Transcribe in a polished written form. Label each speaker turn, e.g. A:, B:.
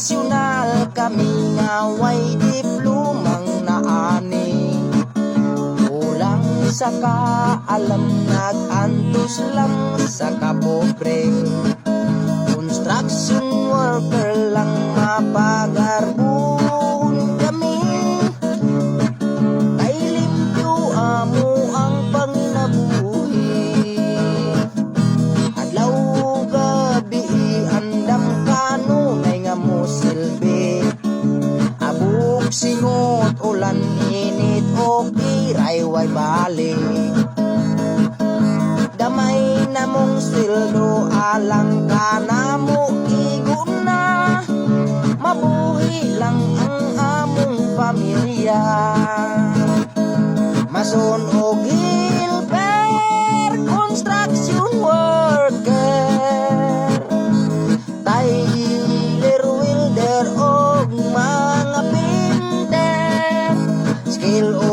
A: profesional kami nga way diplomang naani. Kulang sa kaalam, nag-antos lang sa kapobre. Construction worker lang mapagarbon kami. Kay limpyo amo ang panginabuhi. Adlaw gabi andam kanunay nga mo silbi. Abog singot ulan init o kiray way balik. Damay na mong sweldo alang ka na mo igon na. Mabuhi lang ang among pamilya. Mason o helper, construction worker, Tyler, welder o mga painter, skill o